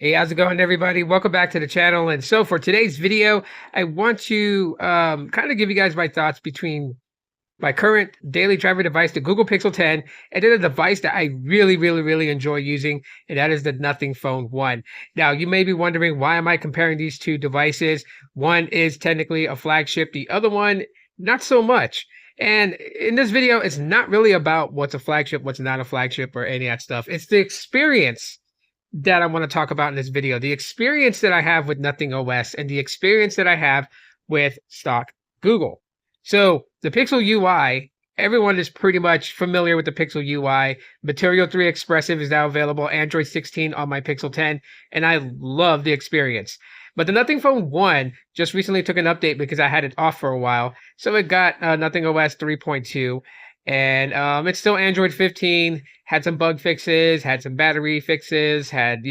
Hey, how's it going, everybody? Welcome back to the channel. And so for today's video, I want to kind of give you guys my thoughts between my current daily driver device, the Google Pixel 10, and then a device that I really enjoy using, and that is the Nothing Phone 1. Now, you may be wondering, why am I comparing these two devices? One is technically a flagship, the other one, not so much. And in this video, it's not really about what's a flagship, what's not a flagship, or any of that stuff. It's the experience that I want to talk about in this video. The experience that I have with Nothing OS and the experience that I have with stock Google. So the Pixel UI, everyone is pretty much familiar with the Pixel UI. Material 3 Expressive is now available, Android 16 on my Pixel 10, and I love the experience. But the Nothing Phone 1 just recently took an update because I had it off for a while. So it got Nothing OS 3.2. And it's still Android 15, had some bug fixes, had some battery fixes, had,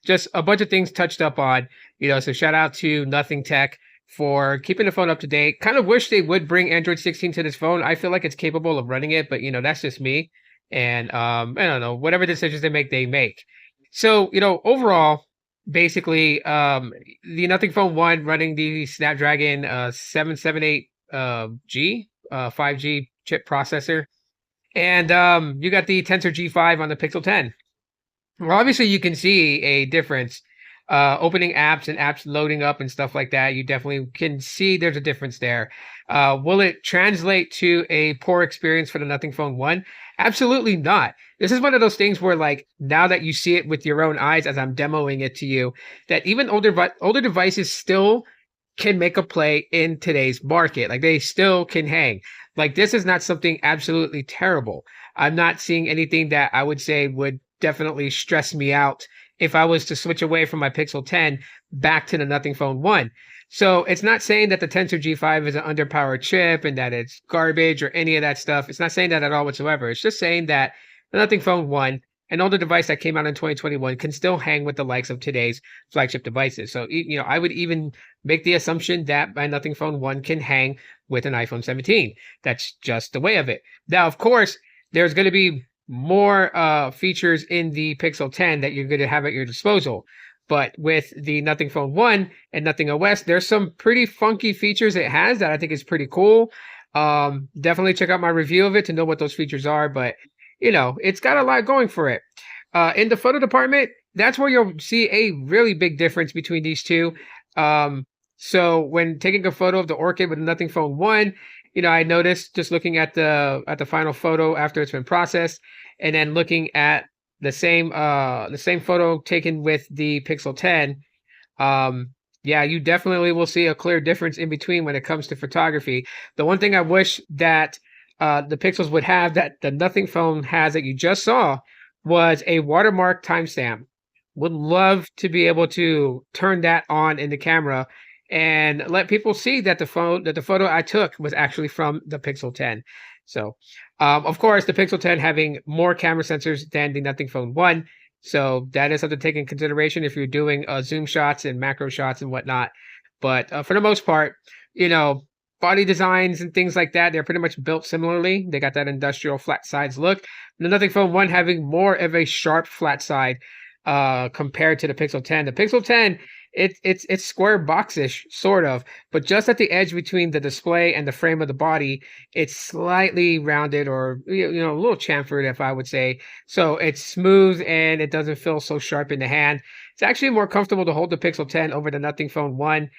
just a bunch of things touched up on, so shout out to Nothing Tech for keeping the phone up to date. Kind of wish they would bring Android 16 to this phone. I feel like it's capable of running it, but, that's just me. And I don't know, whatever decisions they make. So, overall, basically, the Nothing Phone 1 running the Snapdragon 778 G 5G chip processor, and you got the Tensor G5 on the Pixel 10. Well, obviously you can see a difference. Opening apps and apps loading up and stuff like that, you definitely can see there's a difference there. Will it translate to a poor experience for the Nothing Phone 1? Absolutely not. This is one of those things where, like, now that you see it with your own eyes as I'm demoing it to you, that even older devices still can make a play in today's market. Like, they still can hang. Like, this is not something absolutely terrible. I'm not seeing anything that I would say would definitely stress me out if I was to switch away from my Pixel 10 back to the Nothing Phone 1. So it's not saying that the Tensor G5 is an underpowered chip and that it's garbage or any of that stuff. It's not saying that at all whatsoever. It's just saying that the Nothing Phone 1, an older device that came out in 2021, can still hang with the likes of today's flagship devices. So, I would even make the assumption that my Nothing Phone 1 can hang with an iPhone 17. That's just the way of it. Now, of course, there's going to be more features in the Pixel 10 that you're going to have at your disposal. But with the Nothing Phone 1 and Nothing OS, there's some pretty funky features it has that I think is pretty cool. Definitely check out my review of it to know what those features are. But, it's got a lot going for it. In the photo department, that's where you'll see a really big difference between these two. So when taking a photo of the orchid with the Nothing Phone 1, I noticed just looking at the final photo after it's been processed, and then looking at the same photo taken with the Pixel 10, yeah, you definitely will see a clear difference in between when it comes to photography. The one thing I wish that the Pixels would have that the Nothing Phone has that you just saw was a watermark timestamp. Would love to be able to turn that on in the camera and let people see that the photo I took was actually from the Pixel 10. So, of course, the Pixel 10 having more camera sensors than the Nothing Phone 1. So that is something to take in consideration if you're doing zoom shots and macro shots and whatnot. But for the most part, body designs and things like that, they're pretty much built similarly. They got that industrial flat sides look. The Nothing Phone 1 having more of a sharp flat side compared to the Pixel 10. The Pixel 10, it's square boxish, sort of, but just at the edge between the display and the frame of the body, it's slightly rounded, or a little chamfered, if I would say. So it's smooth and it doesn't feel so sharp in the hand. It's actually more comfortable to hold the Pixel 10 over the Nothing Phone 1.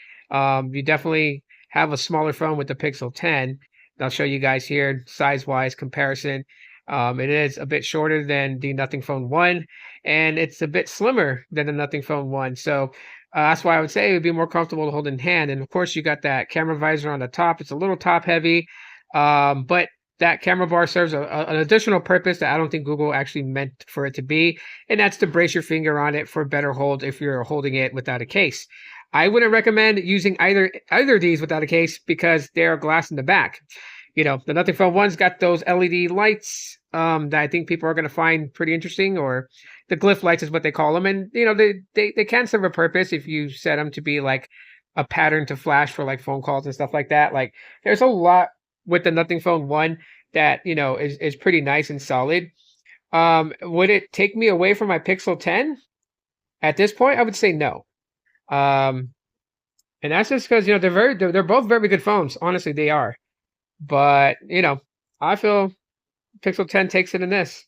You definitely have a smaller phone with the Pixel 10. I'll show you guys here size-wise comparison. It is a bit shorter than the Nothing Phone 1, and it's a bit slimmer than the Nothing Phone 1. So that's why I would say it would be more comfortable to hold in hand. And of course, you got that camera visor on the top. It's a little top heavy, but that camera bar serves an additional purpose that I don't think Google actually meant for it to be, and that's to brace your finger on it for better hold if you're holding it without a case. I wouldn't recommend using either of these without a case because they're glass in the back. The Nothing Phone 1's got those LED lights that I think people are going to find pretty interesting, or the glyph lights is what they call them. And, they can serve a purpose if you set them to be like a pattern to flash for like phone calls and stuff like that. Like, there's a lot with the Nothing Phone 1 that, is pretty nice and solid. Would it take me away from my Pixel 10? At this point, I would say no. Um, and that's just because they're both very good phones. Honestly, they are. But I feel Pixel 10 takes it in this.